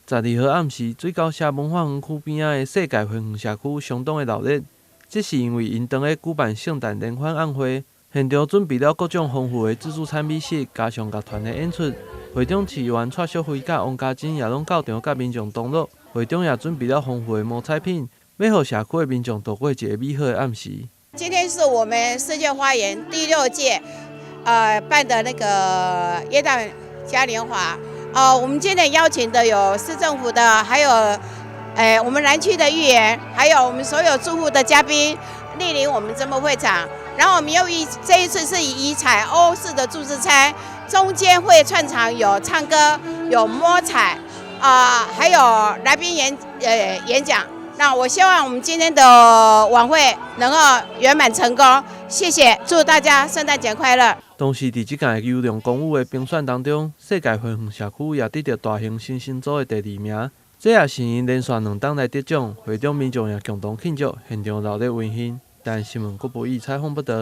12号暗时，水沟社文化园区边仔的世界花园社区相当的热闹，这是因为因当咧举办圣诞联欢晚会，现场准备了各种丰富的自助餐美食，加上乐团的演出。会长市员蔡淑惠甲王家珍也拢到场甲民众同乐。会长也准备了丰富的毛菜品，要让社区的民众度过一个美好的暗时。今天是我们世界花园第6届，办的那个耶诞嘉年华。我们今天邀请的有市政府的，还有，我们南区的议员，还有我们所有住户的嘉宾莅临我们这么会场。然后我们这一次是以采欧式的自助餐，中间会串场有唱歌，有摸彩，还有来宾演讲。那我希望我们今天的晚会能够圆满成功，谢谢，祝大家圣诞节快乐。同时，伫即届优良公务的评选当中，世界花园社区也得到大型新星组的第2名，这也是因连续2档来得奖，会场民众也共同庆祝，现场热闹温馨。但新闻国报以采访报道。